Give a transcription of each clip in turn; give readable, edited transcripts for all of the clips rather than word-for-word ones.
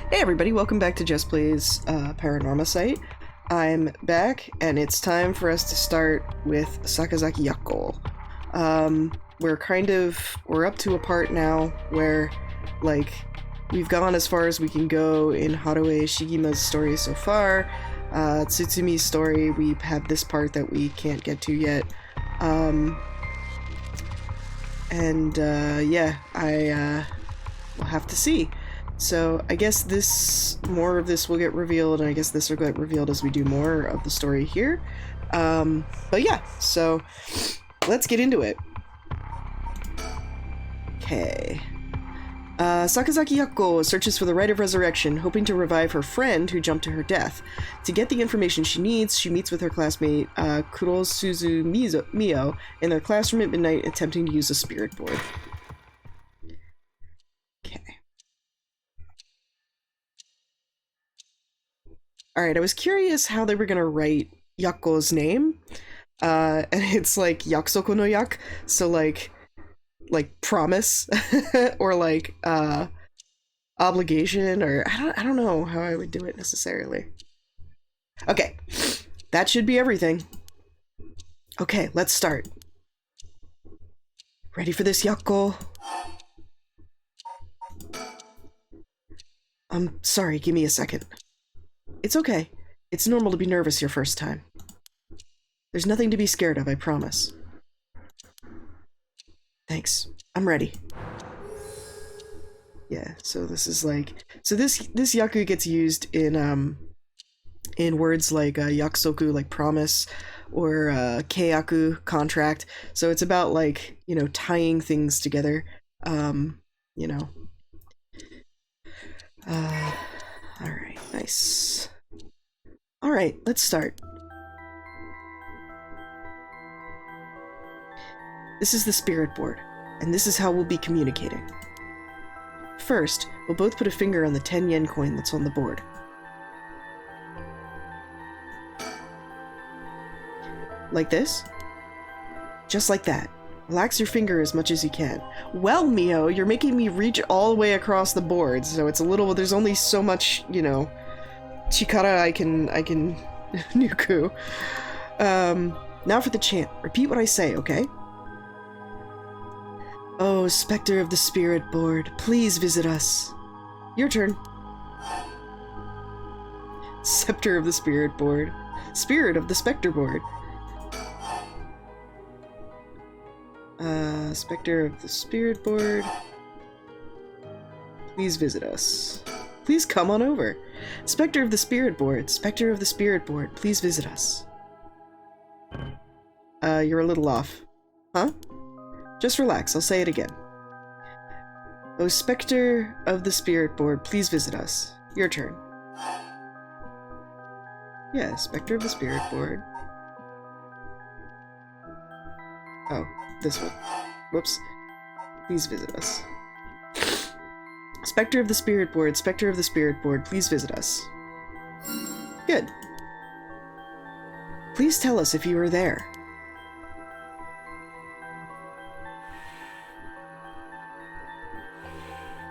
Hey everybody, welcome back to Jess Plays Paranormasight. I'm back, and it's time for us to start with Sakazaki Yakko. We're up to a part now where, like, we've gone as far as we can go in Haruo Shigima's story so far. Tsutsumi's story, we have this part that we can't get to yet. We'll have to see. So I guess more of this will get revealed, and I guess this will get revealed as we do more of the story here. But yeah, so let's get into it. Okay. Sakazaki Yakko searches for the rite of resurrection, hoping to revive her friend who jumped to her death. To get the information she needs, she meets with her classmate Kurosuzu Mio in their classroom at midnight, attempting to use a spirit board. Okay. Alright, I was curious how they were gonna write Yakko's name. And it's like Yakusoko no Yak, so like promise, or like obligation, or I don't know how I would do it necessarily. Okay, that should be everything. Okay, let's start. Ready for this, Yakko? I'm sorry, give me a second. It's okay. It's normal to be nervous your first time. There's nothing to be scared of, I promise. Thanks. I'm ready. Yeah, so this is like... So this yaku gets used in words like yakusoku, like promise, or keiyaku, contract. So it's about, like, you know, tying things together. You know. Alright, nice. Alright, let's start. This is the spirit board, and this is how we'll be communicating. First, we'll both put a finger on the 10 yen coin that's on the board. Like this? Just like that. Relax your finger as much as you can. Well, Mio, you're making me reach all the way across the board, so it's a little... There's only so much, you know, chikara I can nuku. Now for the chant. Repeat what I say, okay? Oh, Spectre of the Spirit Board, please visit us. Your turn. Scepter of the Spirit Board. Spirit of the Spectre Board. Spectre of the Spirit Board. Please visit us. Please come on over. Spectre of the Spirit Board. Spectre of the Spirit Board. Please visit us. You're a little off. Huh? Just relax, I'll say it again. Oh, Spectre of the Spirit Board, please visit us. Your turn. Yeah, Spectre of the Spirit Board. Oh, this one. Whoops. Please visit us. Spectre of the Spirit Board, Spectre of the Spirit Board, please visit us. Good. Please tell us if you are there.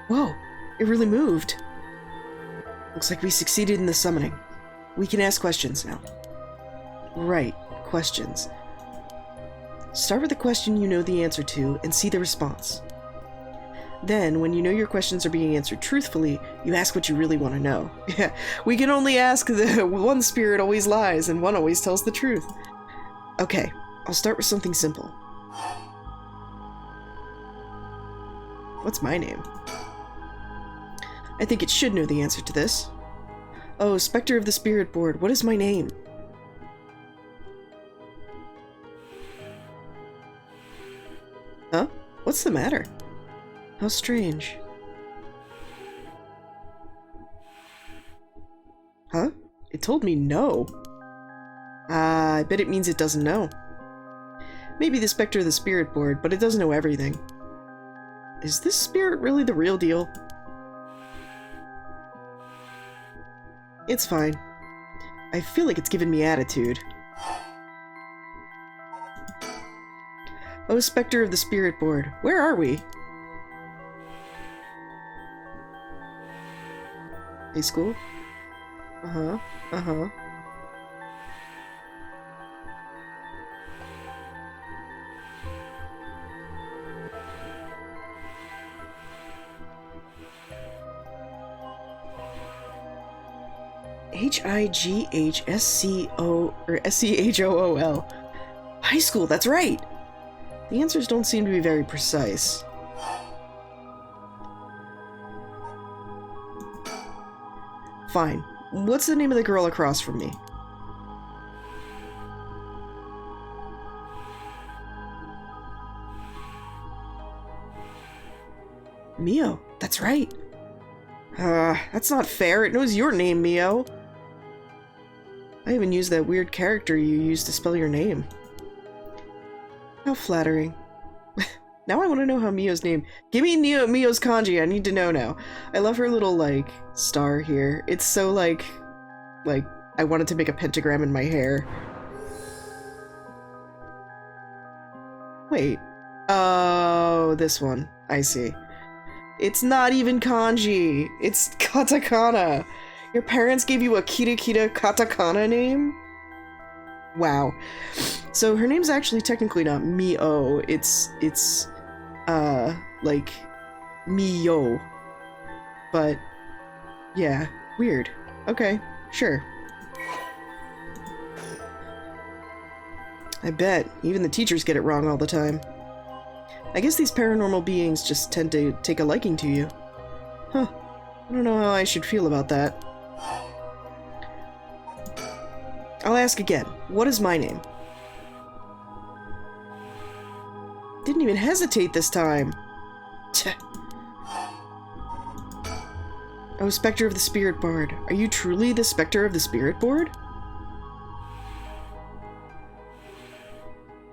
Whoa, it really moved. Looks like we succeeded in the summoning. We can ask questions now. Right, questions. Start with a question you know the answer to and see the response. Then, when you know your questions are being answered truthfully, you ask what you really want to know. Yeah, we can only ask the one spirit always lies and one always tells the truth. Okay, I'll start with something simple. What's my name? I think it should know the answer to this. Oh, Spectre of the Spirit Board, what is my name? Huh? What's the matter? How strange. Huh? It told me no. I bet it means it doesn't know. Maybe the Spectre of the Spirit Board, but it doesn't know everything. Is this spirit really the real deal? It's fine. I feel like it's given me attitude. Oh, Spectre of the Spirit Board, where are we? High school? Uh-huh. Uh-huh. Highscho or School. High school, that's right! The answers don't seem to be very precise. Fine. What's the name of the girl across from me? Mio, that's right. That's not fair. It knows your name, Mio. I even used that weird character you used to spell your name. How flattering. Now I want to know how Mio's name... Give me Mio's kanji, I need to know now. I love her little, like, star here. It's so, like, I wanted to make a pentagram in my hair. Wait. Oh, this one. I see. It's not even kanji. It's katakana. Your parents gave you a Kira katakana name? Wow. So her name's actually technically not Mio. It's like Mio. But yeah, weird. Okay, sure. I bet. Even the teachers get it wrong all the time. I guess these paranormal beings just tend to take a liking to you. Huh. I don't know how I should feel about that. I'll ask again. What is my name? Didn't even hesitate this time. Tch. Oh, Spectre of the Spirit Board. Are you truly the Spectre of the Spirit Board?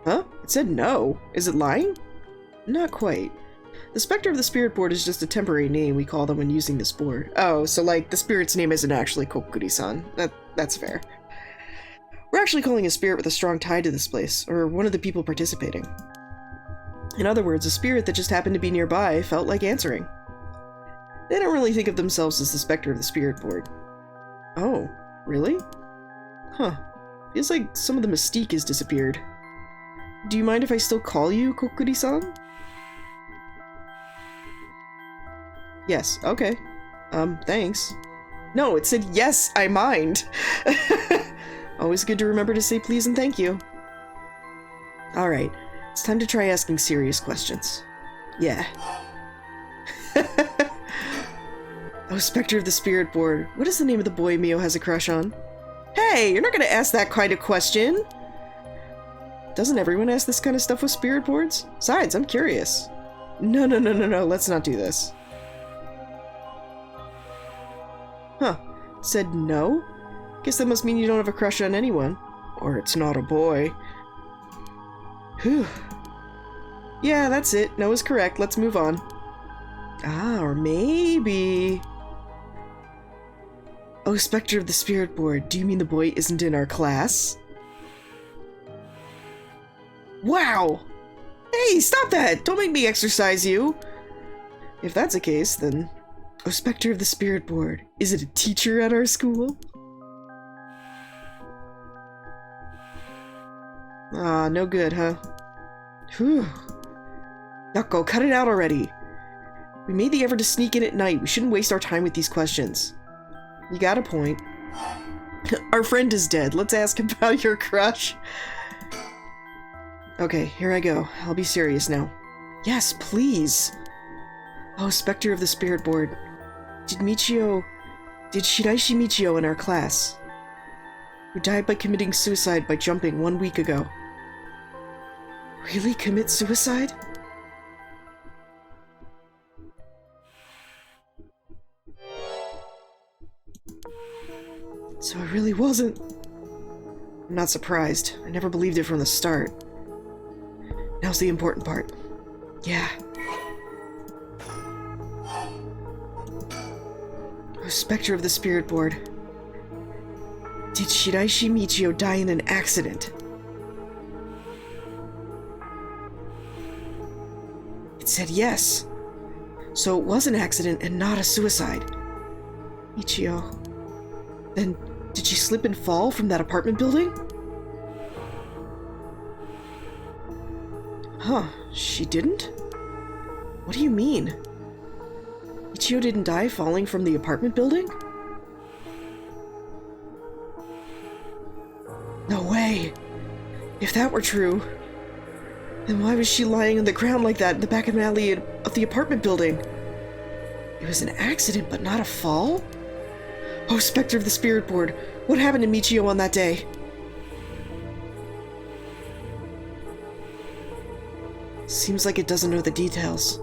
Huh? It said no. Is it lying? Not quite. The Spectre of the Spirit Board is just a temporary name we call them when using this board. Oh, so like the spirit's name isn't actually Kokuri-san. That's fair. We're actually calling a spirit with a strong tie to this place, or one of the people participating. In other words, a spirit that just happened to be nearby felt like answering. They don't really think of themselves as the Spectre of the Spirit Board. Oh, really? Huh. Feels like some of the mystique has disappeared. Do you mind if I still call you Kokuri-san? Yes, okay. Thanks. No, it said yes, I mind. Always good to remember to say please and thank you. Alright, it's time to try asking serious questions. Yeah. Oh, Spectre of the Spirit Board. What is the name of the boy Mio has a crush on? Hey, you're not gonna ask that kind of question! Doesn't everyone ask this kind of stuff with spirit boards? Besides, I'm curious. No, let's not do this. Huh. Said no? Guess that must mean you don't have a crush on anyone. Or it's not a boy. Whew. Yeah, that's it. No is correct. Let's move on. Ah, or maybe... Oh, Spectre of the Spirit Board. Do you mean the boy isn't in our class? Wow! Hey, stop that! Don't make me exercise you! If that's the case, then... Oh, Spectre of the Spirit Board. Is it a teacher at our school? Ah, no good, huh? Whew. Yucko, cut it out already! We made the effort to sneak in at night. We shouldn't waste our time with these questions. You got a point. Our friend is dead. Let's ask about your crush. Okay, here I go. I'll be serious now. Yes, please! Oh, Spectre of the Spirit Board. Did Shiraishi Michio in our class, who died by committing suicide by jumping 1 week ago. Really commit suicide? So it really wasn't. I'm not surprised. I never believed it from the start. Now's the important part. Yeah. Oh, Spectre of the Spirit Board. Did Shiraishi Michio die in an accident? It said yes. So it was an accident and not a suicide. Michio. Then, did she slip and fall from that apartment building? Huh, she didn't? What do you mean? Michio didn't die falling from the apartment building? No way! If that were true, then why was she lying on the ground like that in the back of an alley of the apartment building? It was an accident, but not a fall? Oh, Spectre of the Spirit Board, what happened to Michio on that day? Seems like it doesn't know the details.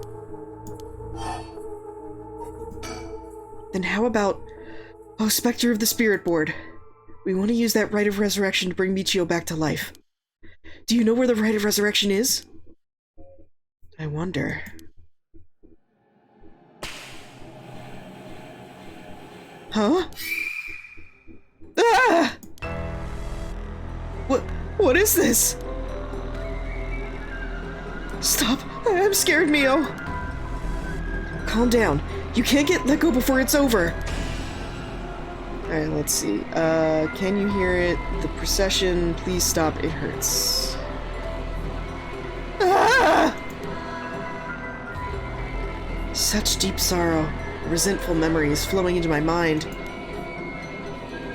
Then how about... Oh, Spectre of the Spirit Board. We want to use that Rite of Resurrection to bring Michio back to life. Do you know where the Rite of Resurrection is? I wonder... Huh? Ah! What is this? Stop! I'm scared, Mio! Calm down. You can't get let go before it's over. Alright, let's see. Can you hear it? The procession, please stop, it hurts. Ah! Such deep sorrow. Resentful memories flowing into my mind.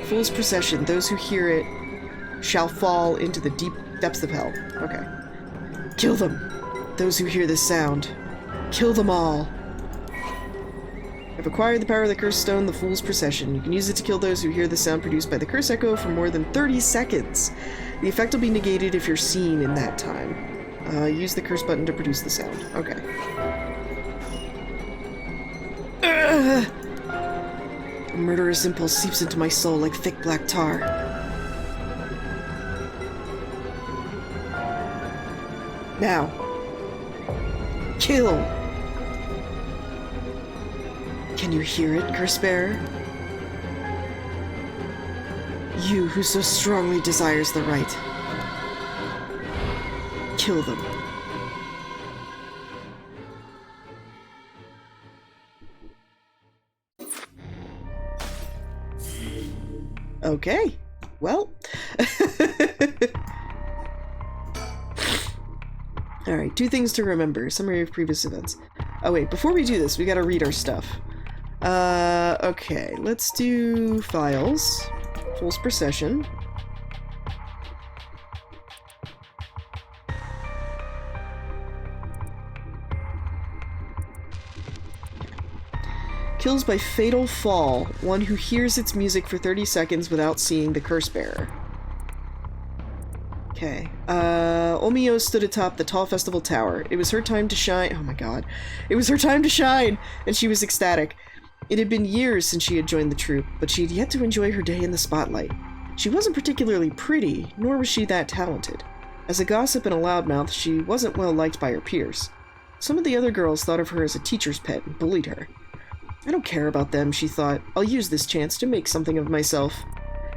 Fool's procession, those who hear it shall fall into the deep depths of hell. Okay. Kill them. Those who hear this sound. Kill them all. I've acquired the power of the Curse Stone, the Fool's Procession. You can use it to kill those who hear the sound produced by the Curse Echo for more than 30 seconds. The effect will be negated if you're seen in that time. Use the Curse button to produce the sound. Okay. A murderous impulse seeps into my soul like thick black tar. Now. Kill! Can you hear it, Curse-bearer? You who so strongly desires the right. Kill them. Okay. Well. Alright, 2 things to remember. Summary of previous events. Oh wait, before we do this, we gotta read our stuff. Okay, let's do files. Fool's Procession. Kills by fatal fall, one who hears its music for 30 seconds without seeing the curse bearer. Okay. Omio stood atop the tall festival tower. It was her time to shine. Oh my god. It was her time to shine! And she was ecstatic. It had been years since she had joined the troupe, but she had yet to enjoy her day in the spotlight. She wasn't particularly pretty, nor was she that talented. As a gossip and a loudmouth, she wasn't well liked by her peers. Some of the other girls thought of her as a teacher's pet and bullied her. I don't care about them, she thought. I'll use this chance to make something of myself.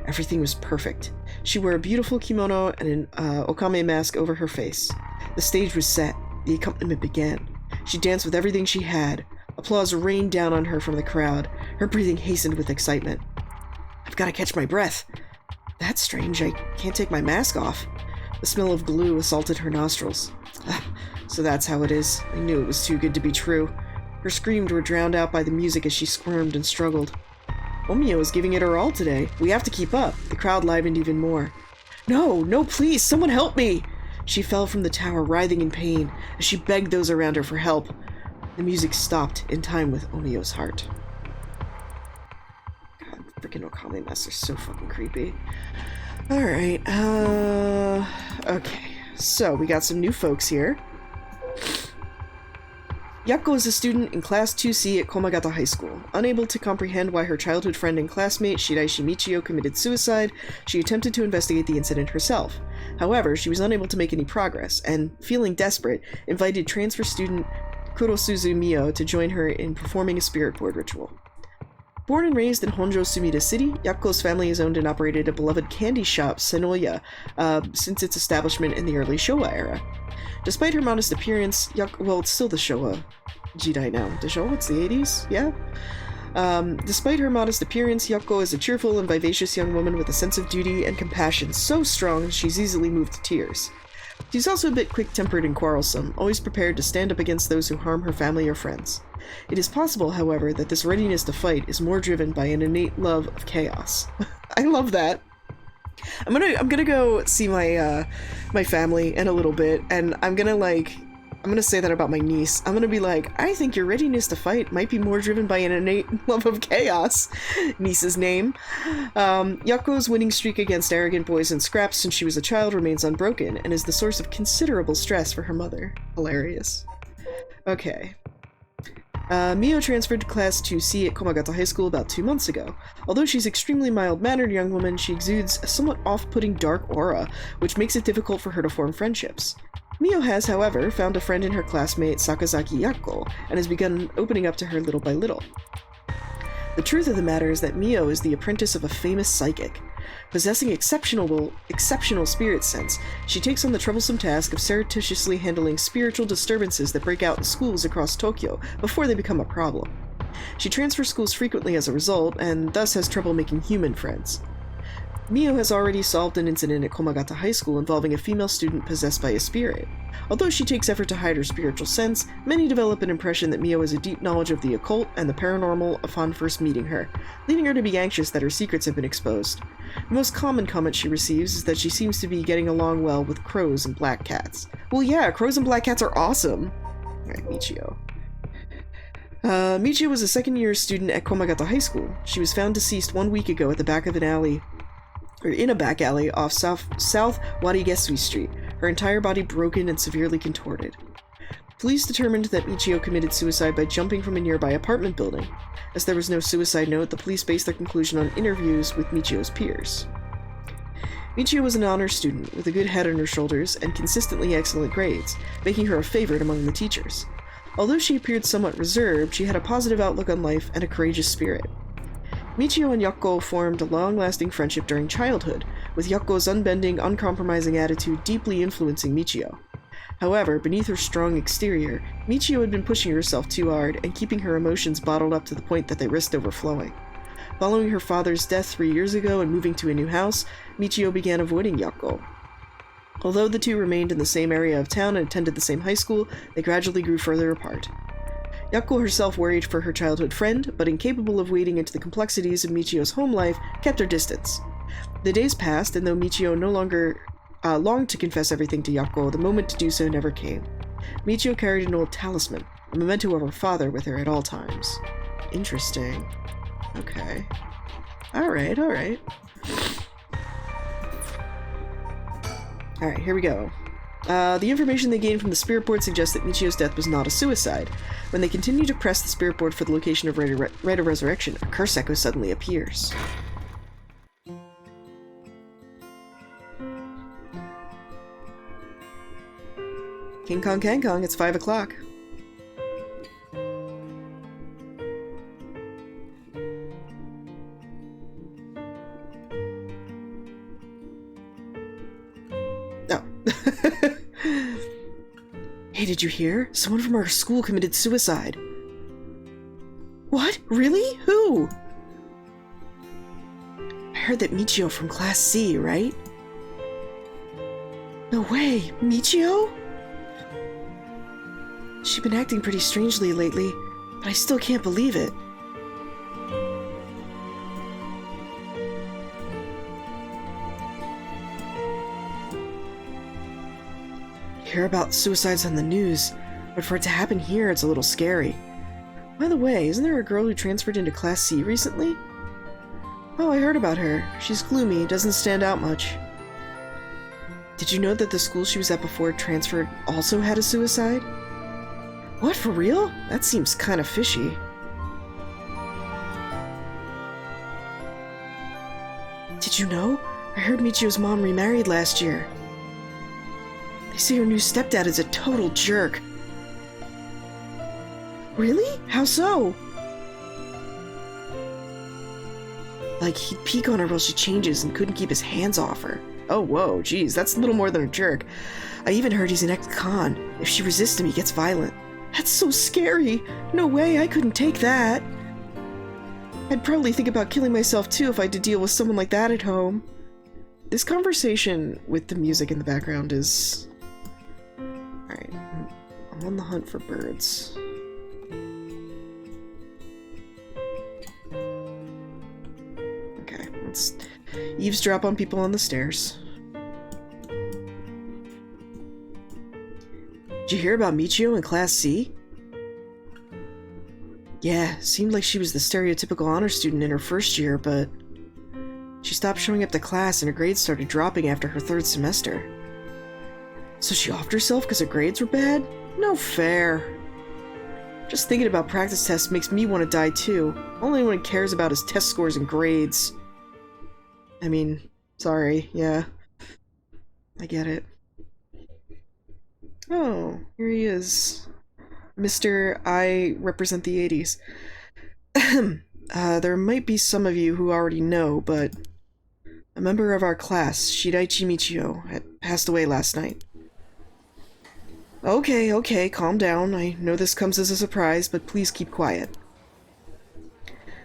Everything was perfect. She wore a beautiful kimono and an okame mask over her face. The stage was set. The accompaniment began. She danced with everything she had. Applause rained down on her from the crowd. Her breathing hastened with excitement. I've got to catch my breath. That's strange. I can't take my mask off. The smell of glue assaulted her nostrils. So that's how it is. I knew it was too good to be true. Her screams were drowned out by the music as she squirmed and struggled. Omio is giving it her all today. We have to keep up. The crowd livened even more. No, no, please, someone help me! She fell from the tower, writhing in pain, as she begged those around her for help. The music stopped in time with Omio's heart. God, freaking Okame masks are so fucking creepy. Alright, okay. So, we got some new folks here. Yapko is a student in Class 2C at Komagata High School. Unable to comprehend why her childhood friend and classmate, Shiraishi Michio, committed suicide, she attempted to investigate the incident herself. However, she was unable to make any progress, and, feeling desperate, invited transfer student Kurosuzu Mio to join her in performing a spirit board ritual. Born and raised in Honjo Sumida City, Yapko's family has owned and operated a beloved candy shop, Senoya, since its establishment in the early Showa era. Despite her modest appearance, well, it's still the Showa Jidai now. The Showa? It's the 80s? Yeah? Despite her modest appearance, Yoko is a cheerful and vivacious young woman with a sense of duty and compassion so strong she's easily moved to tears. She's also a bit quick-tempered and quarrelsome, always prepared to stand up against those who harm her family or friends. It is possible, however, that this readiness to fight is more driven by an innate love of chaos. I love that. I'm gonna go see my my family in a little bit, and I'm gonna say that about my niece. I'm gonna be like, I think your readiness to fight might be more driven by an innate love of chaos. Niece's name. Yako's winning streak against arrogant boys in scraps since she was a child remains unbroken, and is the source of considerable stress for her mother. Hilarious. Okay. Mio transferred to Class 2C at Komagata High School about 2 months ago. Although she's an extremely mild-mannered young woman, she exudes a somewhat off-putting dark aura, which makes it difficult for her to form friendships. Mio has, however, found a friend in her classmate Sakazaki Yako, and has begun opening up to her little by little. The truth of the matter is that Mio is the apprentice of a famous psychic. Possessing exceptional spirit sense, she takes on the troublesome task of surreptitiously handling spiritual disturbances that break out in schools across Tokyo before they become a problem. She transfers schools frequently as a result, and thus has trouble making human friends. Mio has already solved an incident at Komagata High School involving a female student possessed by a spirit. Although she takes effort to hide her spiritual sense, many develop an impression that Mio has a deep knowledge of the occult and the paranormal upon first meeting her, leading her to be anxious that her secrets have been exposed. The most common comment she receives is that she seems to be getting along well with crows and black cats. Well, yeah, crows and black cats are awesome! Alright, Michio. Michio was a second-year student at Komagata High School. She was found deceased 1 week ago at the back of an alley, or in a back alley off South Warigesui Street, her entire body broken and severely contorted. Police determined that Michio committed suicide by jumping from a nearby apartment building. As there was no suicide note, the police based their conclusion on interviews with Michio's peers. Michio was an honor student with a good head on her shoulders and consistently excellent grades, making her a favorite among the teachers. Although she appeared somewhat reserved, she had a positive outlook on life and a courageous spirit. Michio and Yoko formed a long-lasting friendship during childhood, with Yoko's unbending, uncompromising attitude deeply influencing Michio. However, beneath her strong exterior, Michio had been pushing herself too hard and keeping her emotions bottled up to the point that they risked overflowing. Following her father's death 3 years ago and moving to a new house, Michio began avoiding Yoko. Although the two remained in the same area of town and attended the same high school, they gradually grew further apart. Yoko herself worried for her childhood friend, but incapable of wading into the complexities of Michio's home life, kept her distance. The days passed, and though Michio no longer longed to confess everything to Yoko, the moment to do so never came. Michio carried an old talisman, a memento of her father, with her at all times. Interesting. Okay. Alright. Alright, here we go. The information they gained from the spirit board suggests that Michio's death was not a suicide. When they continue to press the spirit board for the location of Rite of Resurrection, a curse echo suddenly appears. King Kong, Kang Kong, it's 5 o'clock. Oh. Hey, did you hear? Someone from our school committed suicide. What? Really? Who? I heard that Michio from Class C, right? No way! Michio? She's been acting pretty strangely lately, but I still can't believe it. Hear about suicides on the news, but for it to happen here, it's a little scary. By the way, isn't there a girl who transferred into Class C recently? Oh, I heard about her. She's gloomy, doesn't stand out much. Did you know that the school she was at before transferred also had a suicide? What, for real? That seems kind of fishy. Did you know? I heard Michio's mom remarried last year. They say her new stepdad is a total jerk. Really? How so? Like, he'd peek on her while she changes and couldn't keep his hands off her. Oh, whoa, geez, that's a little more than a jerk. I even heard he's an ex-con. If she resists him, he gets violent. That's so scary. No way, I couldn't take that. I'd probably think about killing myself too if I had to deal with someone like that at home. This conversation with the music in the background is... Alright, I'm on the hunt for birds. Okay, let's eavesdrop on people on the stairs. Did you hear about Michio in Class C? Yeah, seemed like she was the stereotypical honor student in her first year, but she stopped showing up to class and her grades started dropping after her third semester. So she offed herself because her grades were bad? No fair. Just thinking about practice tests makes me want to die too. All anyone cares about is test scores and grades. I mean, sorry, yeah. I get it. Oh, here he is. Mr. I represent the 80s. There might be some of you who already know, but a member of our class, Shiraichi Michio, had passed away last night. Okay, calm down. I know this comes as a surprise, but please keep quiet.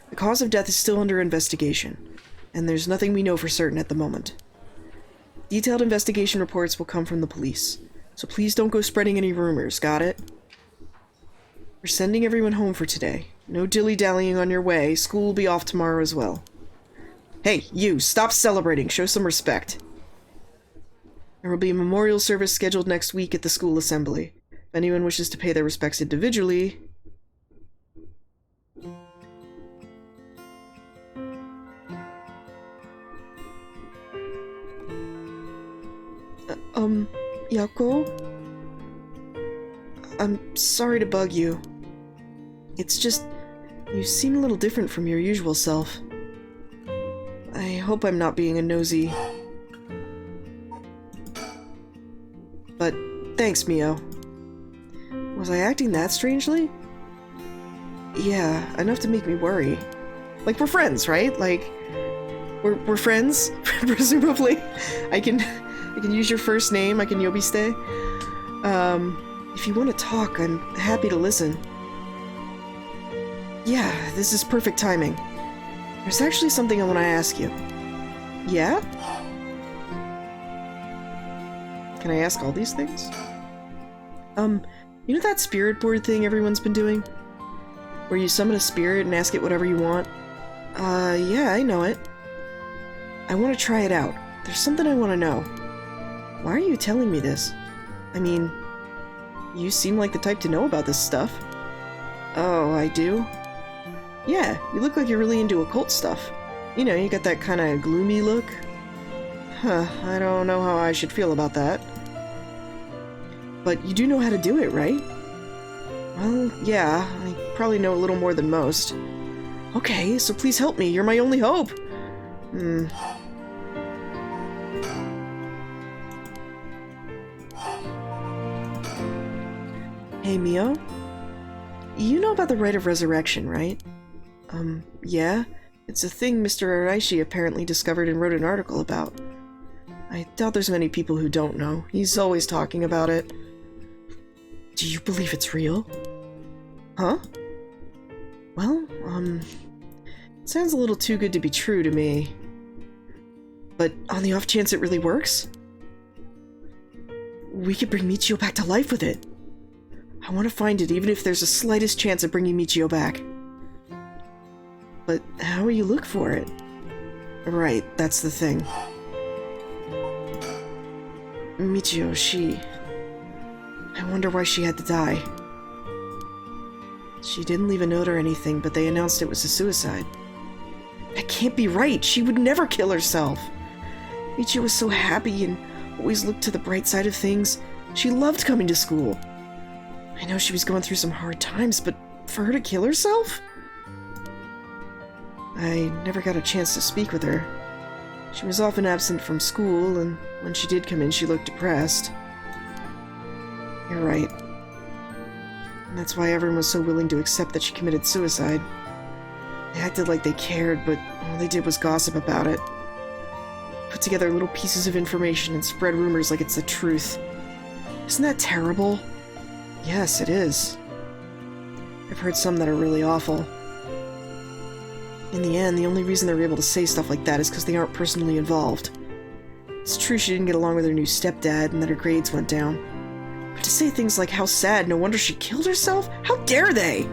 The cause of death is still under investigation, and there's nothing we know for certain at the moment. Detailed investigation reports will come from the police, so please don't go spreading any rumors, got it? We're sending everyone home for today. No dilly-dallying on your way. School will be off tomorrow as well. Hey, you! Stop celebrating! Show some respect! There will be a memorial service scheduled next week at the school assembly. If anyone wishes to pay their respects individually... Yako? I'm sorry to bug you. It's just, you seem a little different from your usual self. I hope I'm not being a nosy. But thanks, Mio. Was I acting that strangely? Yeah, enough to make me worry. Like, we're friends, right? Like, we're friends, presumably. I can use your first name, I can Yobiste. If you want to talk, I'm happy to listen. Yeah, this is perfect timing. There's actually something I want to ask you. Yeah? Can I ask all these things? You know that spirit board thing everyone's been doing? Where you summon a spirit and ask it whatever you want? Yeah, I know it. I want to try it out. There's something I want to know. Why are you telling me this? I mean, you seem like the type to know about this stuff. Oh, I do? Yeah, you look like you're really into occult stuff. You know, you got that kind of gloomy look. Huh, I don't know how I should feel about that. But you do know how to do it, right? Well, yeah, I probably know a little more than most. Okay, so please help me, you're my only hope! Hey, Mio? You know about the Rite of Resurrection, right? Yeah? It's a thing Mr. Araishi apparently discovered and wrote an article about. I doubt there's many people who don't know. He's always talking about it. Do you believe it's real? Huh? Well, it sounds a little too good to be true to me. But on the off chance it really works? We could bring Michio back to life with it. I want to find it, even if there's the slightest chance of bringing Michio back. But how will you look for it? Right, that's the thing. Michio, she... I wonder why she had to die. She didn't leave a note or anything, but they announced it was a suicide. That can't be right! She would never kill herself! Michio was so happy and always looked to the bright side of things. She loved coming to school. I know she was going through some hard times, but for her to kill herself? I never got a chance to speak with her. She was often absent from school, and when she did come in, she looked depressed. You're right. And that's why everyone was so willing to accept that she committed suicide. They acted like they cared, but all they did was gossip about it. Put together little pieces of information and spread rumors like it's the truth. Isn't that terrible? Yes, it is. I've heard some that are really awful. In the end, the only reason they were able to say stuff like that is because they aren't personally involved. It's true she didn't get along with her new stepdad and that her grades went down. But to say things like how sad, no wonder she killed herself? How dare they?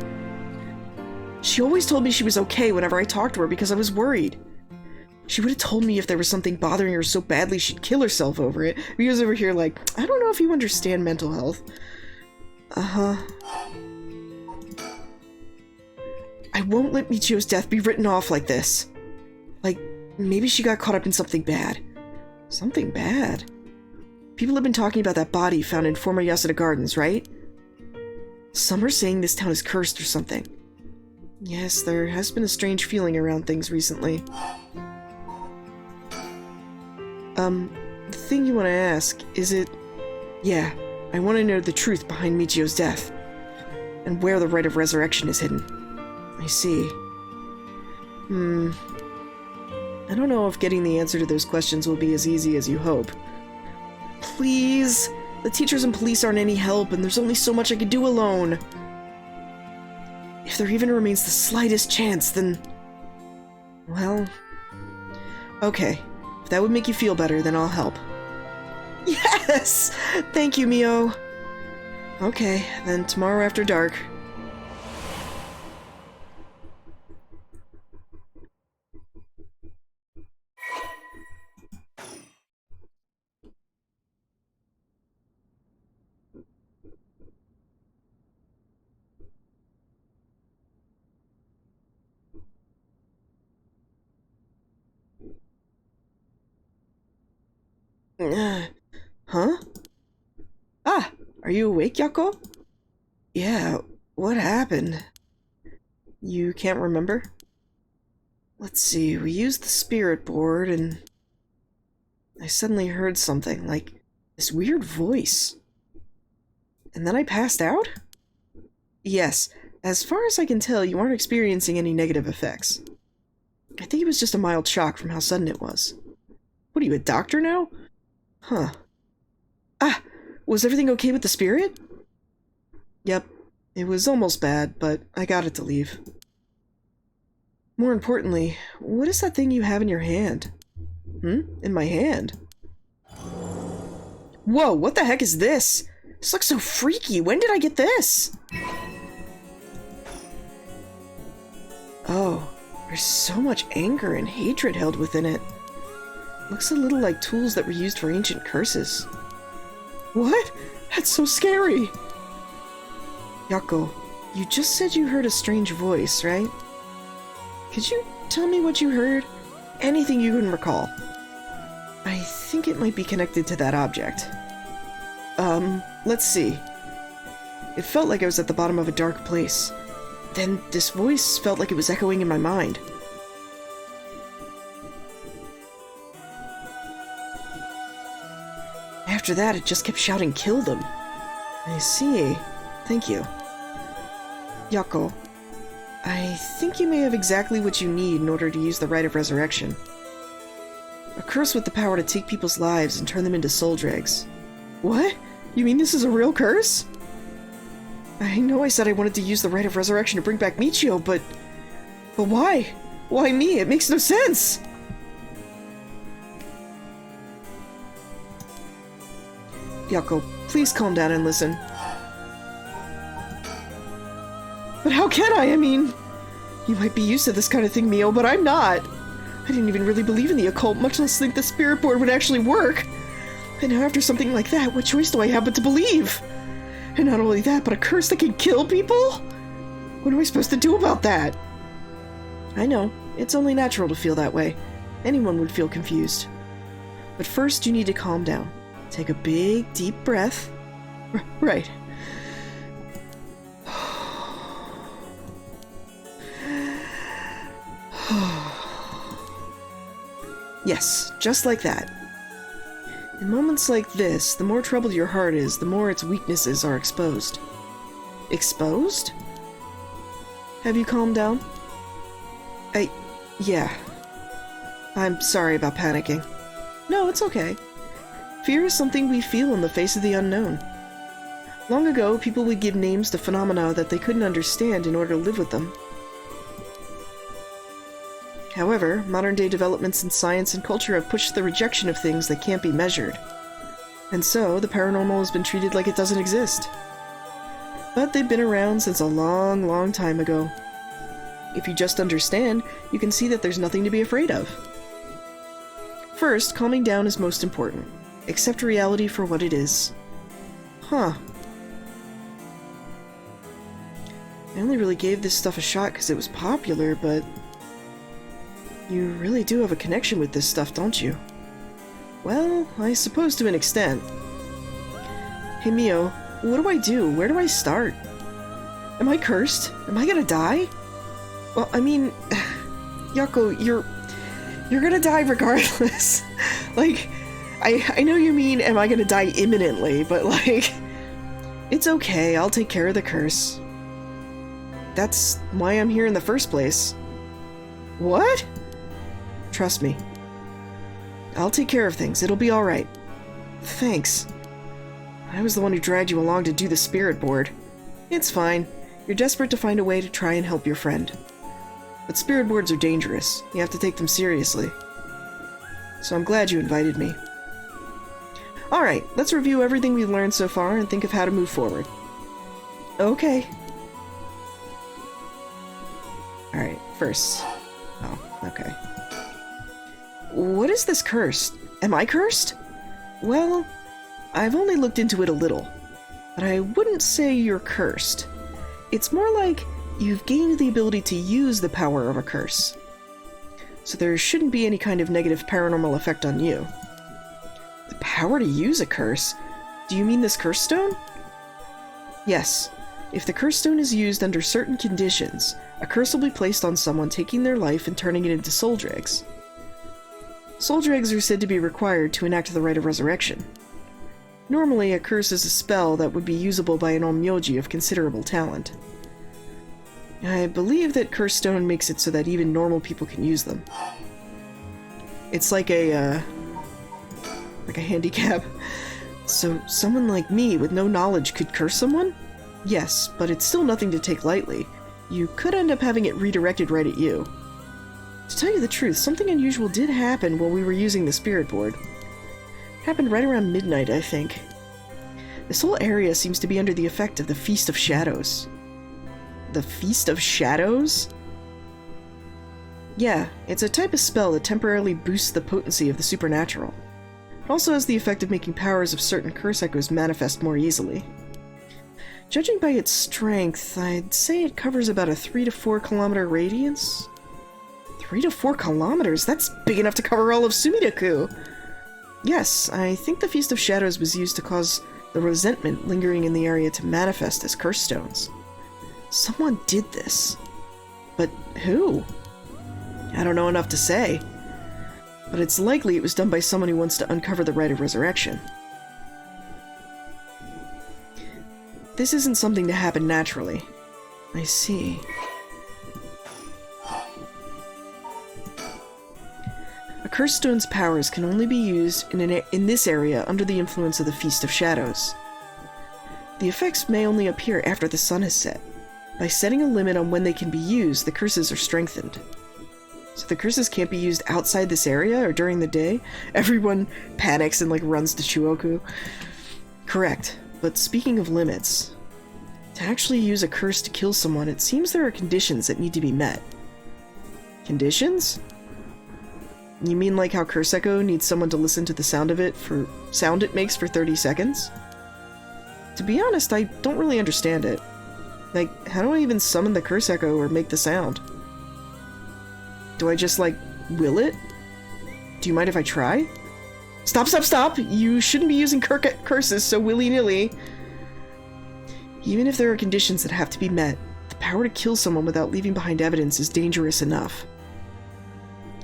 She always told me she was okay whenever I talked to her because I was worried. She would have told me if there was something bothering her so badly she'd kill herself over it. We was over here like, I don't know if you understand mental health. Uh-huh. I won't let Michio's death be written off like this. Like, maybe she got caught up in something bad. Something bad? People have been talking about that body found in former Yasuda Gardens, right? Some are saying this town is cursed or something. Yes, there has been a strange feeling around things recently. The thing you want to ask, is it... Yeah, I want to know the truth behind Michio's death. And where the rite of resurrection is hidden. I see. I don't know if getting the answer to those questions will be as easy as you hope. Please! The teachers and police aren't any help, and there's only so much I can do alone. If there even remains the slightest chance, then... Well... Okay. If that would make you feel better, then I'll help. Yes! Thank you, Mio. Okay, then tomorrow after dark. Huh? Ah, are you awake, Yako? Yeah, what happened? You can't remember? Let's see, we used the spirit board and... I suddenly heard something, like this weird voice. And then I passed out? Yes, as far as I can tell, you aren't experiencing any negative effects. I think it was just a mild shock from how sudden it was. What are you, a doctor now? Huh. Ah! Was everything okay with the spirit? Yep. It was almost bad, but I got it to leave. More importantly, what is that thing you have in your hand? In my hand? Whoa, what the heck is this? This looks so freaky. When did I get this? Oh, there's so much anger and hatred held within it. Looks a little like tools that were used for ancient curses. What? That's so scary! Yako, you just said you heard a strange voice, right? Could you tell me what you heard? Anything you can recall. I think it might be connected to that object. Let's see. It felt like I was at the bottom of a dark place. Then this voice felt like it was echoing in my mind. After that, it just kept shouting, "Kill them." I see. Thank you. Yako, I think you may have exactly what you need in order to use the Rite of Resurrection. A curse with the power to take people's lives and turn them into soul dregs. What? You mean this is a real curse? I know I said I wanted to use the Rite of Resurrection to bring back Michio, but why? Why me? It makes no sense! Yako, please calm down and listen. But how can I? I mean, you might be used to this kind of thing, Mio, but I'm not. I didn't even really believe in the occult, much less think the spirit board would actually work. And now after something like that, what choice do I have but to believe? And not only that, but a curse that can kill people? What am I supposed to do about that? I know, it's only natural to feel that way. Anyone would feel confused. But first, you need to calm down. Take a big, deep breath. Right. Yes, just like that. In moments like this, the more troubled your heart is, the more its weaknesses are exposed. Exposed? Have you calmed down? Yeah. I'm sorry about panicking. No, it's okay. Fear is something we feel in the face of the unknown. Long ago, people would give names to phenomena that they couldn't understand in order to live with them. However, modern-day developments in science and culture have pushed the rejection of things that can't be measured. And so, the paranormal has been treated like it doesn't exist. But they've been around since a long, long time ago. If you just understand, you can see that there's nothing to be afraid of. First, calming down is most important. Accept reality for what it is. Huh. I only really gave this stuff a shot because it was popular, but... You really do have a connection with this stuff, don't you? Well, I suppose to an extent. Hey Mio, what do I do? Where do I start? Am I cursed? Am I gonna die? Well, I mean... Yako, you're gonna die regardless. Like, I know you mean, am I gonna die imminently, but like... It's okay, I'll take care of the curse. That's why I'm here in the first place. What? Trust me. I'll take care of things. It'll be alright. Thanks. I was the one who dragged you along to do the spirit board. It's fine. You're desperate to find a way to try and help your friend. But spirit boards are dangerous. You have to take them seriously. So I'm glad you invited me. Alright, let's review everything we've learned so far and think of how to move forward. Okay. Alright, first. Oh, okay. What is this curse? Am I cursed? Well, I've only looked into it a little, but I wouldn't say you're cursed. It's more like you've gained the ability to use the power of a curse. So there shouldn't be any kind of negative paranormal effect on you. The power to use a curse? Do you mean this curse stone? Yes. If the curse stone is used under certain conditions, a curse will be placed on someone, taking their life and turning it into soul dregs. Soul dregs are said to be required to enact the rite of resurrection. Normally, a curse is a spell that would be usable by an onmyoji of considerable talent. I believe that curse stone makes it so that even normal people can use them. It's like a handicap. So someone like me with no knowledge could curse someone? Yes, but it's still nothing to take lightly. You could end up having it redirected right at you. To tell you the truth, something unusual did happen while we were using the spirit board. It happened right around midnight, I think. This whole area seems to be under the effect of the Feast of Shadows. The Feast of Shadows? Yeah, it's a type of spell that temporarily boosts the potency of the supernatural. It also has the effect of making powers of certain curse echoes manifest more easily. Judging by its strength, I'd say it covers about a 3 to 4 kilometer radius. 3 to 4 kilometers? That's big enough to cover all of Sumidaku! Yes, I think the Feast of Shadows was used to cause the resentment lingering in the area to manifest as curse stones. Someone did this. But who? I don't know enough to say. But it's likely it was done by someone who wants to uncover the rite of resurrection. This isn't something to happen naturally. I see. A curse stone's powers can only be used in this area under the influence of the Feast of Shadows. The effects may only appear after the sun has set. By setting a limit on when they can be used, the curses are strengthened. So the curses can't be used outside this area or during the day? Everyone panics and runs to Chuoku. Correct. But speaking of limits, to actually use a curse to kill someone, it seems there are conditions that need to be met. Conditions? You mean like how Curse Echo needs someone to listen to the sound it makes for 30 seconds? To be honest, I don't really understand it. How do I even summon the Curse Echo or make the sound? Do I just, will it? Do you mind if I try? Stop, stop, stop! You shouldn't be using curses so willy-nilly. Even if there are conditions that have to be met, the power to kill someone without leaving behind evidence is dangerous enough.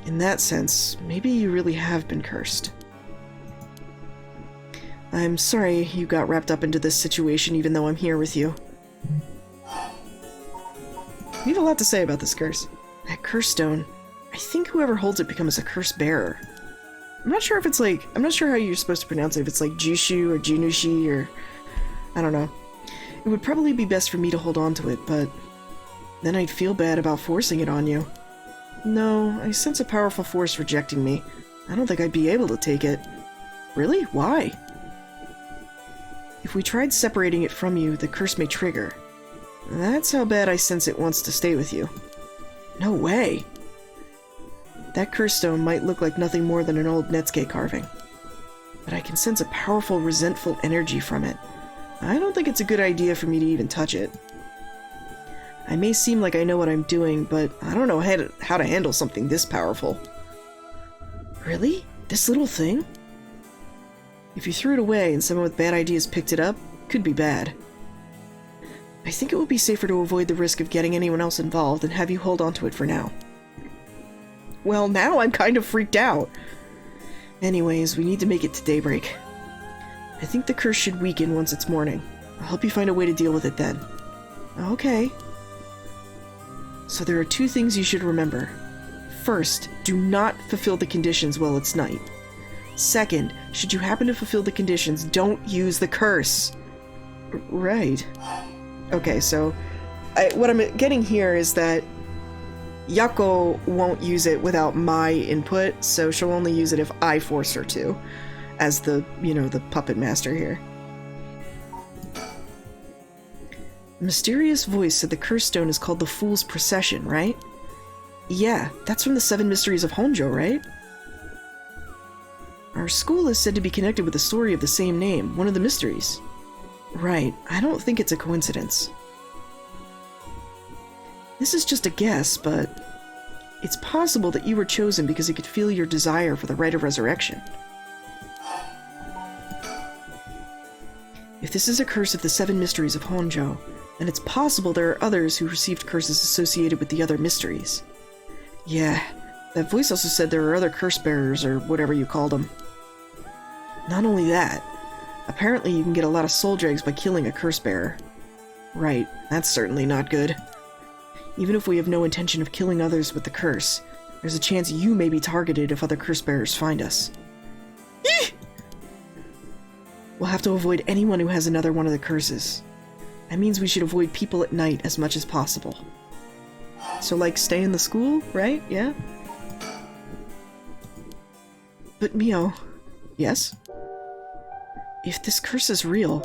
In that sense, maybe you really have been cursed. I'm sorry you got wrapped up into this situation even though I'm here with you. We have a lot to say about this curse. That curse stone, I think whoever holds it becomes a curse bearer. I'm not sure if it's I'm not sure how you're supposed to pronounce it, if it's Jushu or Jinushi or... I don't know. It would probably be best for me to hold on to it, but then I'd feel bad about forcing it on you. No, I sense a powerful force rejecting me. I don't think I'd be able to take it. Really? Why? If we tried separating it from you, the curse may trigger. That's how bad I sense it wants to stay with you. No way! That curse stone might look like nothing more than an old Netsuke carving. But I can sense a powerful, resentful energy from it. I don't think it's a good idea for me to even touch it. I may seem like I know what I'm doing, but I don't know how to handle something this powerful. Really? This little thing? If you threw it away and someone with bad ideas picked it up, it could be bad. I think it would be safer to avoid the risk of getting anyone else involved and have you hold on to it for now. Well, now I'm kind of freaked out. Anyways, we need to make it to daybreak. I think the curse should weaken once it's morning. I'll help you find a way to deal with it then. Okay. So there are two things you should remember. First, do not fulfill the conditions while it's night. Second, should you happen to fulfill the conditions, don't use the curse. Right. Okay, so what I'm getting here is that Yako won't use it without my input, so she'll only use it if I force her to, as the, the puppet master here. The mysterious voice said the curse stone is called the Fool's Procession, right? Yeah, that's from the 7 Mysteries of Honjo, right? Our school is said to be connected with a story of the same name, one of the mysteries. Right, I don't think it's a coincidence. This is just a guess, but it's possible that you were chosen because it could feel your desire for the rite of resurrection. If this is a curse of the 7 Mysteries of Honjo, then it's possible there are others who received curses associated with the other mysteries. Yeah, that voice also said there are other curse bearers, or whatever you called them. Not only that, apparently you can get a lot of soul dregs by killing a curse bearer. Right, that's certainly not good. Even if we have no intention of killing others with the curse, there's a chance you may be targeted if other curse bearers find us. Eeh! We'll have to avoid anyone who has another one of the curses. That means we should avoid people at night as much as possible. So, like, stay in the school, right? Yeah? But, Mio... Yes? If this curse is real,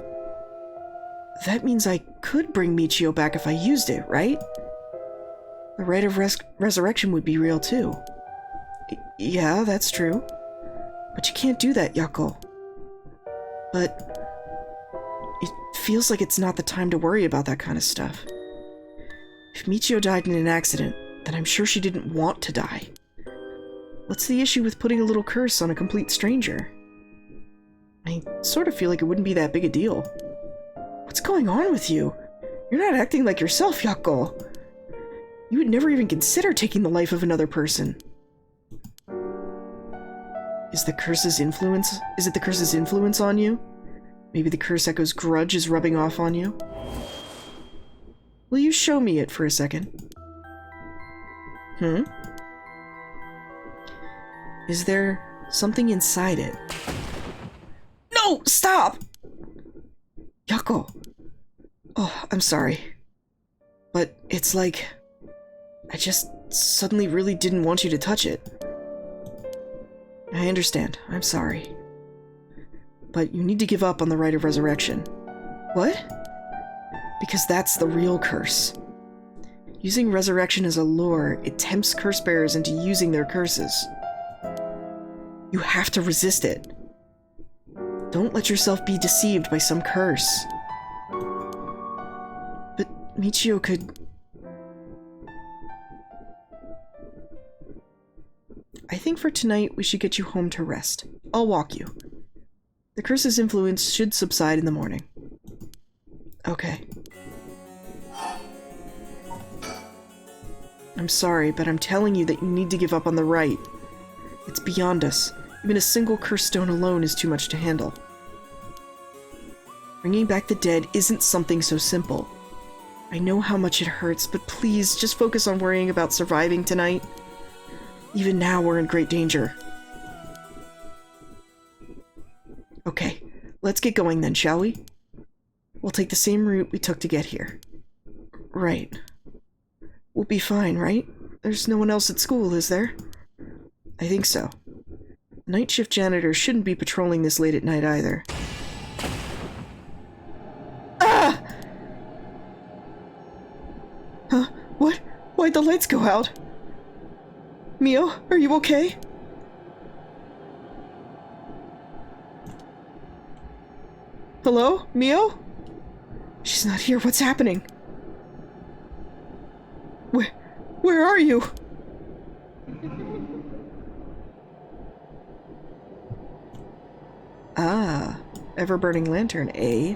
that means I could bring Michio back if I used it, right? The rite of resurrection would be real, too. Yeah, that's true. But you can't do that, Yako. But... it feels like it's not the time to worry about that kind of stuff. If Michio died in an accident, then I'm sure she didn't want to die. What's the issue with putting a little curse on a complete stranger? I sort of feel like it wouldn't be that big a deal. What's going on with you? You're not acting like yourself, Yako. You would never even consider taking the life of another person. Is it the curse's influence on you? Maybe the curse echo's grudge is rubbing off on you? Will you show me it for a second? Is there something inside it? No! Stop! Yako! Oh, I'm sorry. But it's like... I just suddenly really didn't want you to touch it. I understand. I'm sorry. But you need to give up on the rite of resurrection. What? Because that's the real curse. Using resurrection as a lure, it tempts curse bearers into using their curses. You have to resist it. Don't let yourself be deceived by some curse. But Michio could... I think for tonight we should get you home to rest. I'll walk you. The curse's influence should subside in the morning. Okay. I'm sorry, but I'm telling you that you need to give up on the rite. It's beyond us. Even a single curse stone alone is too much to handle. Bringing back the dead isn't something so simple. I know how much it hurts, but please, just focus on worrying about surviving tonight. Even now, we're in great danger. Okay, let's get going then, shall we? We'll take the same route we took to get here. Right. We'll be fine, right? There's no one else at school, is there? I think so. Night shift janitor shouldn't be patrolling this late at night either. Ah! Huh? What? Why'd the lights go out? Mio, are you okay? Hello? Mio? She's not here. What's happening? Where are you? Ah, ever-burning lantern, eh?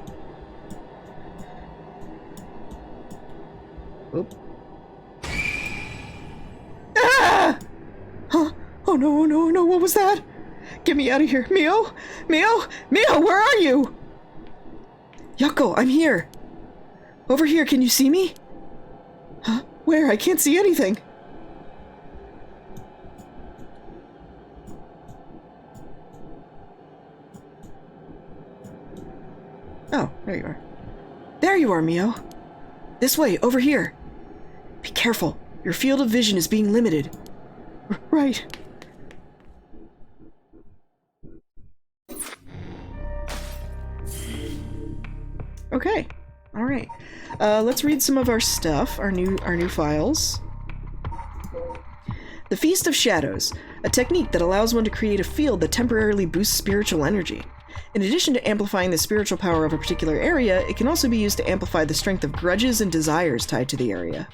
Oop. Ah! Huh? Oh no, oh no, oh no, what was that? Get me out of here. Mio? Mio? Mio, where are you? Yako, I'm here. Over here, can you see me? Huh? Where? I can't see anything. Oh, there you are. There you are, Mio. This way, over here. Be careful. Your field of vision is being limited. Right. Okay. All right. Let's read some of our stuff, our new files. The Feast of Shadows, a technique that allows one to create a field that temporarily boosts spiritual energy. In addition to amplifying the spiritual power of a particular area, it can also be used to amplify the strength of grudges and desires tied to the area.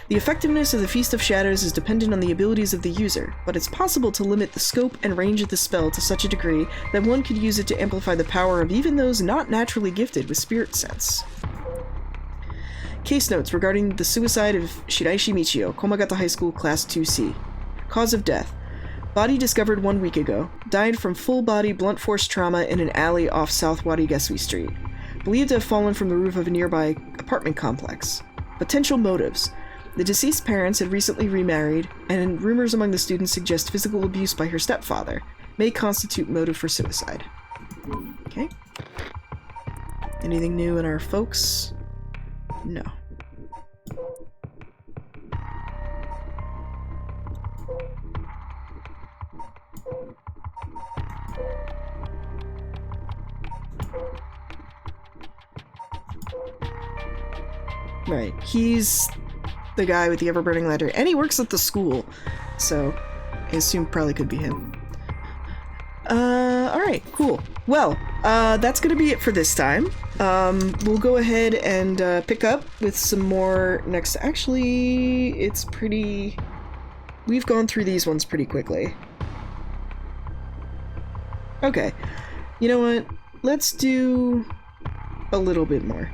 The effectiveness of the Feast of Shadows is dependent on the abilities of the user, but it's possible to limit the scope and range of the spell to such a degree that one could use it to amplify the power of even those not naturally gifted with spirit sense. Case notes regarding the suicide of Shiraishi Michio, Komagata High School Class 2C. Cause of death. Body discovered 1 week ago. Died from full-body blunt force trauma in an alley off South Warigesui Street. Believed to have fallen from the roof of a nearby apartment complex. Potential motives. The deceased parents had recently remarried, and rumors among the students suggest physical abuse by her stepfather. May constitute motive for suicide. Okay. Anything new in our folks? No. Right. He's the guy with the ever-burning letter, and he works at the school, so I assume probably could be him. Alright, cool. Well, that's gonna be it for this time. We'll go ahead and pick up with some more next. Actually, it's pretty... We've gone through these ones pretty quickly. Okay. You know what? Let's do a little bit more.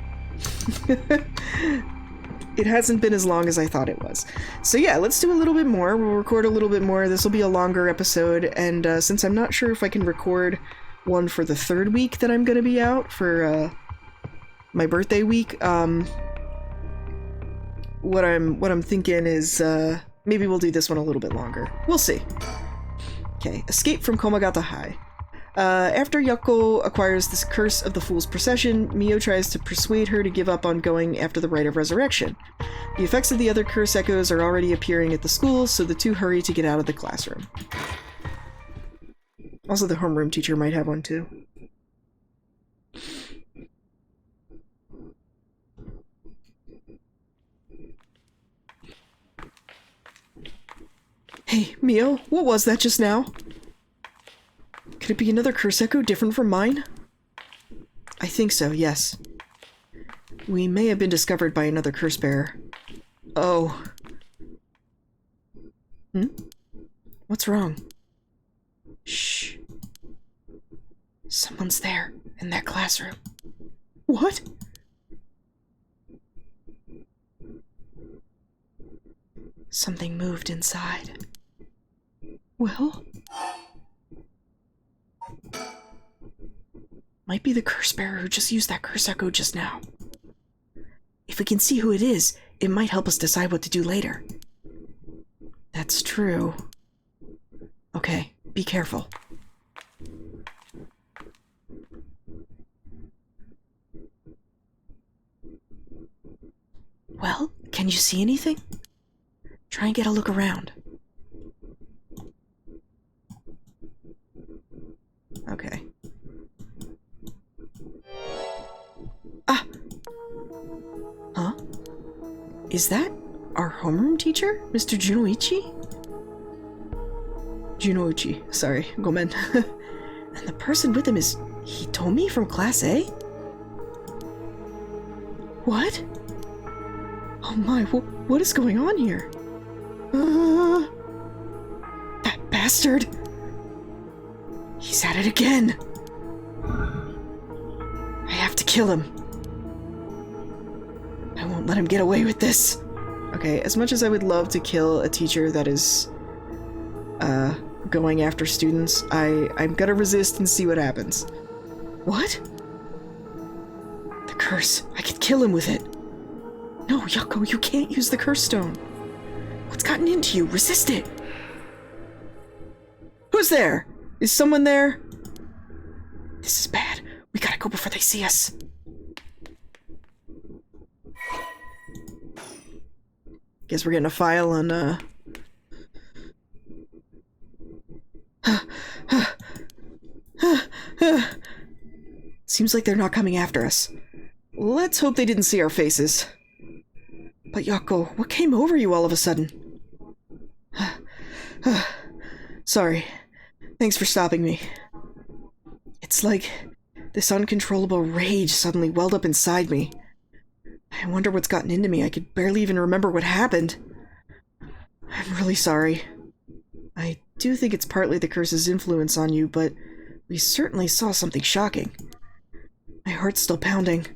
It hasn't been as long as I thought it was. So yeah, let's do a little bit more. We'll record a little bit more. This will be a longer episode, and since I'm not sure if I can record one for the 3rd week that I'm gonna be out for my birthday week, what I'm thinking is maybe we'll do this one a little bit longer. We'll see. Okay, escape from Komagata High. After Yako acquires this curse of the Fool's Procession, Mio tries to persuade her to give up on going after the Rite of Resurrection. The effects of the other curse echoes are already appearing at the school, so the two hurry to get out of the classroom. Also, the homeroom teacher might have one too. Hey, Mio, what was that just now? Could it be another curse echo different from mine? I think so, yes. We may have been discovered by another curse bearer. Oh. Hmm? What's wrong? Shh. Someone's there, in that classroom. What? Something moved inside. Well? Might be the curse bearer who just used that curse echo just now. If we can see who it is, it might help us decide what to do later. That's true. Okay, be careful. Well, can you see anything? Try and get a look around. Okay. Ah! Huh? Is that our homeroom teacher, Mr. Junoichi? Junoichi, sorry, gomen. And the person with him is Hitomi from Class A? What? Oh my, what is going on here? That bastard! He's at it again! I have to kill him. I won't let him get away with this. Okay, as much as I would love to kill a teacher that is, going after students, I'm gonna resist and see what happens. What? The curse. I could kill him with it. No, Yako, you can't use the curse stone. What's gotten into you? Resist it. Who's there? Is someone there? This is bad. We gotta go before they see us. Guess we're getting a file on, Seems like they're not coming after us. Let's hope they didn't see our faces. But Yako, what came over you all of a sudden? Sorry. Thanks for stopping me. It's like this uncontrollable rage suddenly welled up inside me. I wonder what's gotten into me. I could barely even remember what happened. I'm really sorry. I do think it's partly the curse's influence on you, but we certainly saw something shocking. My heart's still pounding.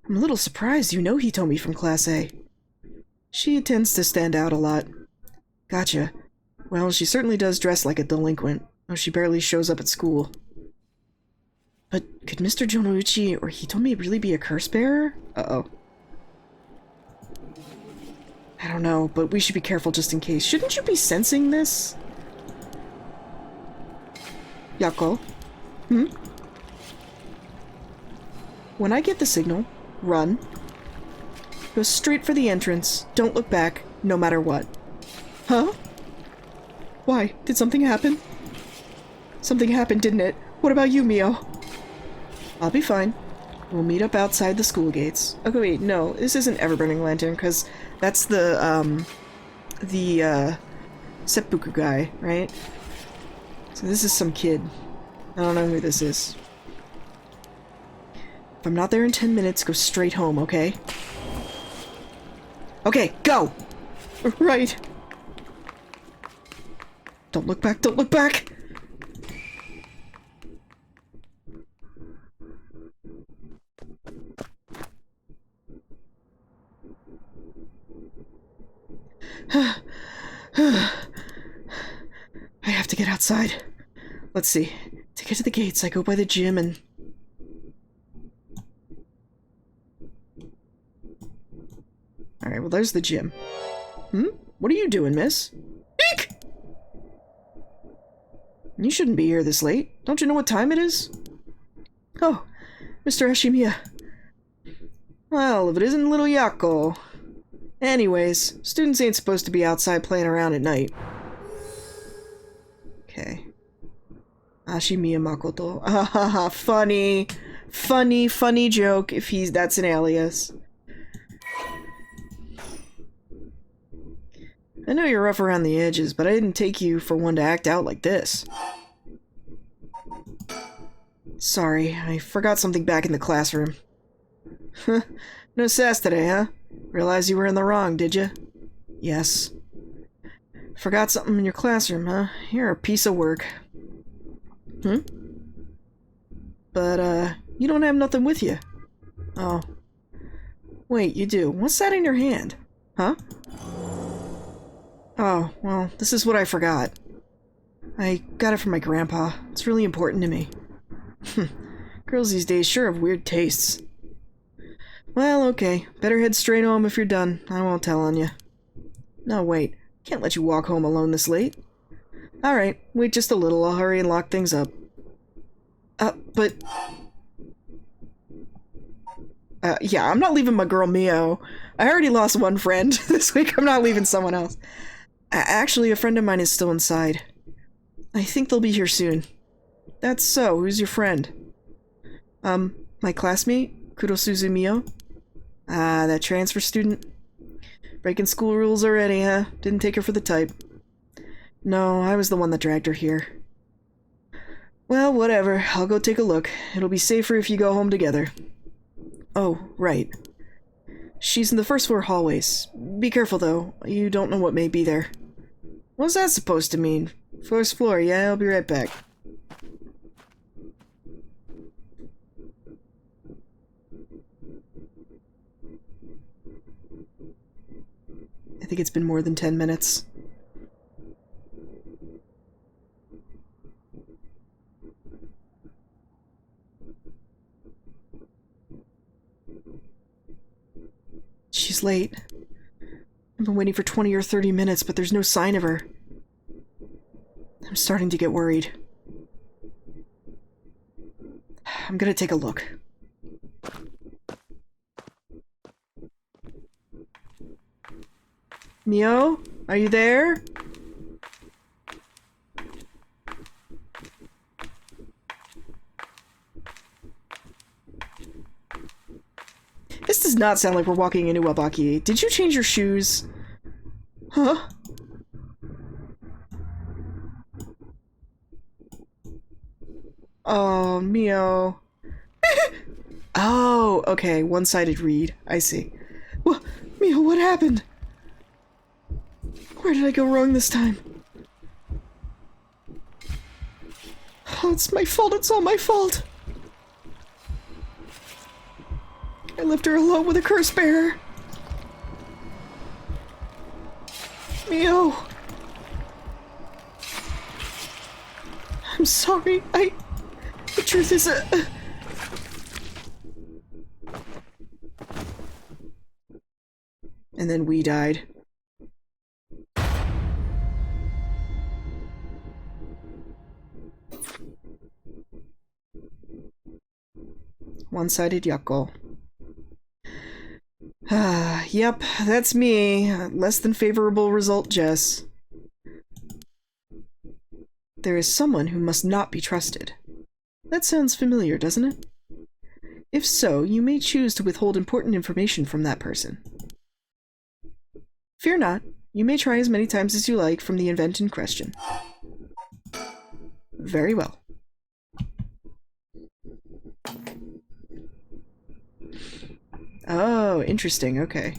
I'm a little surprised you know Hitomi from Class A. She tends to stand out a lot. Gotcha. Well, she certainly does dress like a delinquent, though she barely shows up at school. But could Mr. Jonouchi or Hitomi really be a curse bearer? Uh-oh. I don't know, but we should be careful just in case. Shouldn't you be sensing this? Yako? When I get the signal, run. Go straight for the entrance. Don't look back, no matter what. Huh? Why? Did something happen? Something happened, didn't it? What about you, Mio? I'll be fine. We'll meet up outside the school gates. Okay, wait, no, this isn't Everburning Lantern, because that's the seppuku guy, right? So this is some kid. I don't know who this is. If I'm not there in 10 minutes, go straight home, okay? Okay, go! Right. Don't look back, don't look back! I have to get outside. Let's see. To get to the gates, I go by the gym and... Alright, well there's the gym. What are you doing, miss? Eek! You shouldn't be here this late. Don't you know what time it is? Oh, Mr. Ashimiya. Well, if it isn't little Yako. Anyways, students ain't supposed to be outside playing around at night. Okay. Ashimiya Makoto. Haha, funny. Funny joke if that's an alias. I know you're rough around the edges, but I didn't take you for one to act out like this. Sorry, I forgot something back in the classroom. No sass today, huh? Realize you were in the wrong, did you? Yes. Forgot something in your classroom, huh? You're a piece of work. But, you don't have nothing with you. Oh. Wait, you do. What's that in your hand? Huh? Oh, well, this is what I forgot. I got it from my grandpa. It's really important to me. Girls these days sure have weird tastes. Well, okay. Better head straight home if you're done. I won't tell on you. No, wait. Can't let you walk home alone this late. Alright, wait just a little. I'll hurry and lock things up. But... yeah, I'm not leaving my girl Mio I already lost one friend this week. I'm not leaving someone else. Actually, a friend of mine is still inside. I think they'll be here soon. That's so. Who's your friend? My classmate, Kurosuzu Mio. Ah, that transfer student. Breaking school rules already, huh? Didn't take her for the type. No, I was the one that dragged her here. Well, whatever. I'll go take a look. It'll be safer if you go home together. Oh, right. She's in the first floor hallways. Be careful, though. You don't know what may be there. What's that supposed to mean? First floor, yeah, I'll be right back. I think it's been more than 10 minutes. She's late. I've been waiting for 20 or 30 minutes, but there's no sign of her. I'm starting to get worried. I'm gonna take a look. Mio? Are you there? This does not sound like we're walking into Wabaki. Did you change your shoes? Huh? Oh, Mio. Oh, okay. One-sided read. I see. Well, Mio, what happened? Where did I go wrong this time? Oh, it's my fault. It's all my fault. I left her alone with a curse bearer. Mio. I'm sorry. The truth is, And then we died. One-sided Yako. Yep, that's me. Less than favorable result, Jess. There is someone who must not be trusted. That sounds familiar, doesn't it? If so, you may choose to withhold important information from that person. Fear not. You may try as many times as you like from the event in question. Very well. Oh, interesting, okay.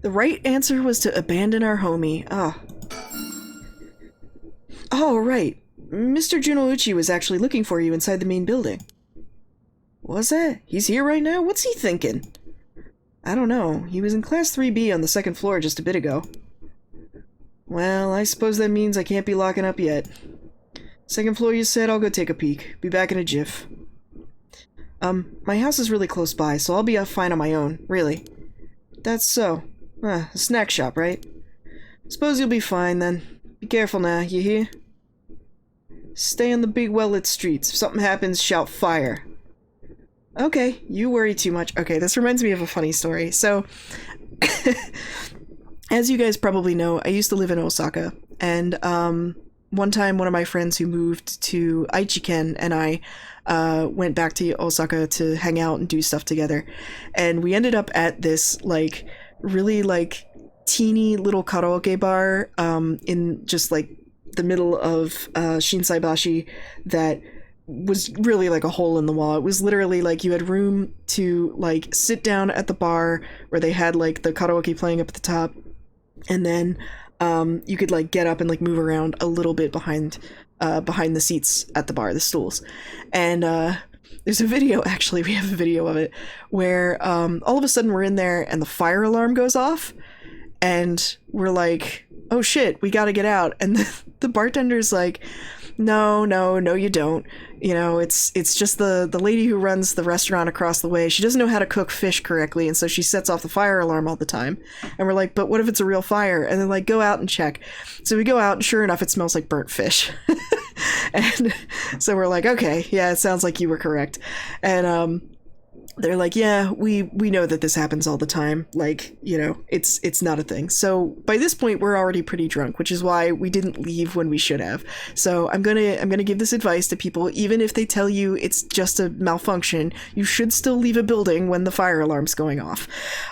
The right answer was to abandon our homie. Ah. Oh, right. Mr. Junouchi was actually looking for you inside the main building. Was that? He's here right now? What's he thinking? I don't know. He was in Class 3B on the second floor just a bit ago. Well, I suppose that means I can't be locking up yet. Second floor, you said? I'll go take a peek. Be back in a jiff. My house is really close by, so I'll be fine on my own, really. That's so. A snack shop, right? Suppose you'll be fine, then. Be careful now, you hear? Stay on the big well-lit streets. If something happens, shout fire. Okay, you worry too much. Okay, this reminds me of a funny story. So, as you guys probably know, I used to live in Osaka, and one time one of my friends who moved to Aichiken and I went back to Osaka to hang out and do stuff together, and we ended up at this like really like teeny little karaoke bar in just like the middle of Shinsaibashi that was really like a hole in the wall. It was literally like you had room to like sit down at the bar where they had like the karaoke playing up at the top, and then you could like get up and like move around a little bit behind the seats at the bar, the stools. And there's a video, actually, we have a video of it, where all of a sudden we're in there and the fire alarm goes off, and we're like, oh shit, we gotta get out. And the bartender's like, No, you don't. You know, it's just the lady who runs the restaurant across the way. She doesn't know how to cook fish correctly, and so she sets off the fire alarm all the time. And we're like, but what if it's a real fire? And they're like, go out and check. So we go out, and sure enough, it smells like burnt fish. And so we're like, okay, yeah, it sounds like you were correct. And they're like, yeah, we know that this happens all the time. Like, you know, it's not a thing. So by this point, we're already pretty drunk, which is why we didn't leave when we should have. So I'm gonna give this advice to people. Even if they tell you it's just a malfunction, you should still leave a building when the fire alarm's going off.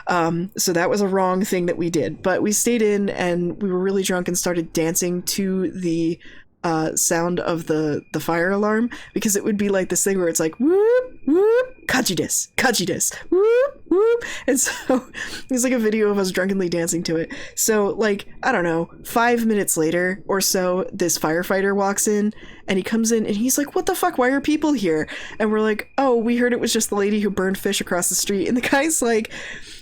So that was a wrong thing that we did. But we stayed in, and we were really drunk and started dancing to the sound of the fire alarm, because it would be like this thing where it's like whoop whoop kajidis whoop whoop, and so there's like a video of us drunkenly dancing to it. So like, I don't know, 5 minutes later or so, this firefighter walks in, and he comes in and he's like, what the fuck, why are people here? And we're like, oh, we heard it was just the lady who burned fish across the street. And the guy's like,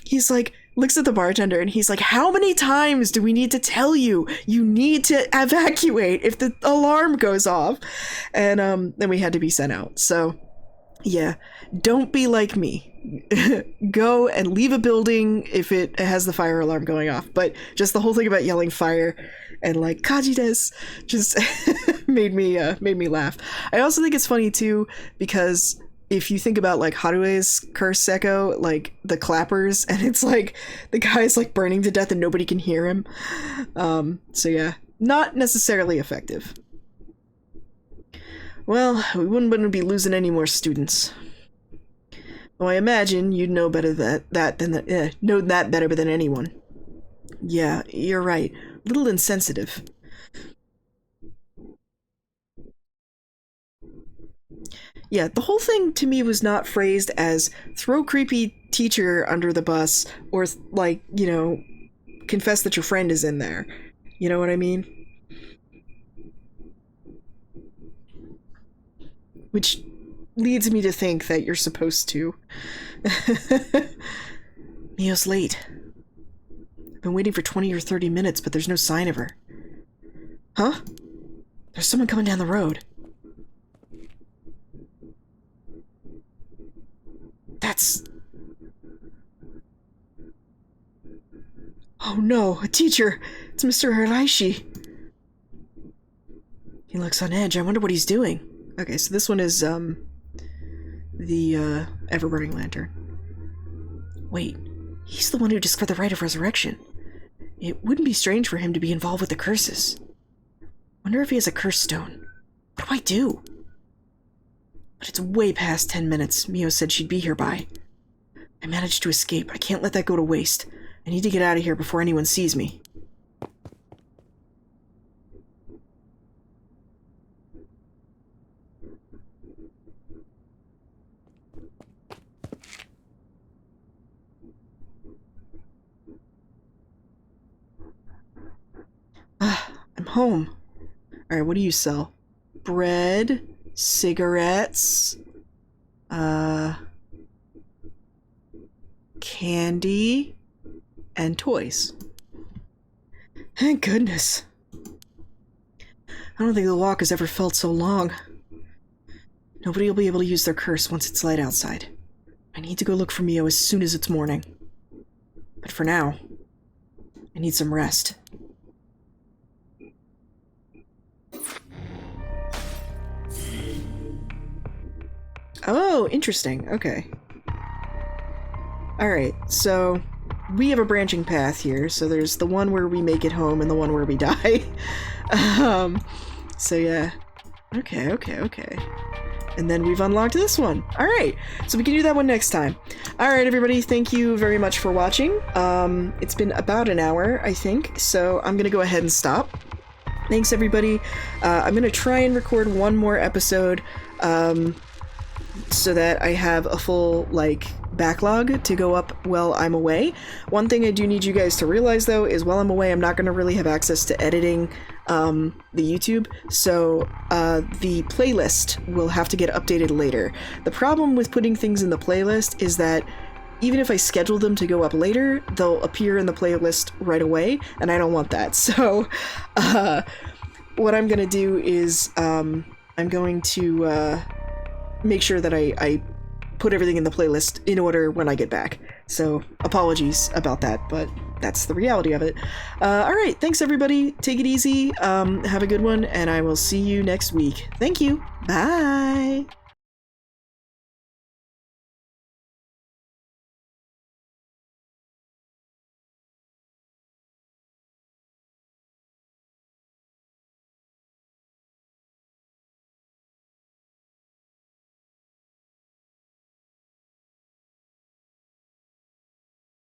he's like, looks at the bartender and he's like, how many times do we need to tell you need to evacuate if the alarm goes off? And then we had to be sent out. So yeah, don't be like me. Go and leave a building if it has the fire alarm going off. But just the whole thing about yelling fire and like kajides just made me laugh. I also think it's funny too, because if you think about like Harue's curse echo, like the clappers, and it's like the guy's like burning to death and nobody can hear him. So yeah, not necessarily effective. Well, we wouldn't be losing any more students. Well, I imagine you'd know better know that better than anyone. Yeah, you're right. A little insensitive. Yeah, the whole thing to me was not phrased as throw creepy teacher under the bus or like, you know, confess that your friend is in there. You know what I mean? Which leads me to think that you're supposed to. Mio's late. I've been waiting for 20 or 30 minutes, but there's no sign of her. Huh? There's someone coming down the road. That's... Oh no, a teacher! It's Mr. Hiraishi! He looks on edge. I wonder what he's doing. Okay, so this one is, the, ever-burning lantern. Wait, he's the one who discovered the rite of resurrection. It wouldn't be strange for him to be involved with the curses. Wonder if he has a curse stone. What do I do? But it's way past 10 minutes. Mio said she'd be here by. I managed to escape. I can't let that go to waste. I need to get out of here before anyone sees me. I'm home. Alright, what do you sell? Bread, cigarettes, candy, and toys. Thank goodness. I don't think the walk has ever felt so long. Nobody will be able to use their curse once it's light outside. I need to go look for Mio as soon as it's morning. But for now, I need some rest. Oh, interesting. Okay. Alright, so we have a branching path here. So there's the one where we make it home and the one where we die. So yeah. Okay. And then we've unlocked this one. Alright, so we can do that one next time. Alright, everybody, thank you very much for watching. It's been about an hour, I think, so I'm gonna go ahead and stop. Thanks, everybody. I'm gonna try and record one more episode, so that I have a full, like, backlog to go up while I'm away. One thing I do need you guys to realize, though, is while I'm away, I'm not going to really have access to editing the YouTube, so the playlist will have to get updated later. The problem with putting things in the playlist is that even if I schedule them to go up later, they'll appear in the playlist right away, and I don't want that. So, what I'm gonna do is, I'm going to, make sure that I put everything in the playlist in order when I get back. So, apologies about that, but that's the reality of it. Alright, thanks everybody. Take it easy. Have a good one, and I will see you next week. Thank you. Bye!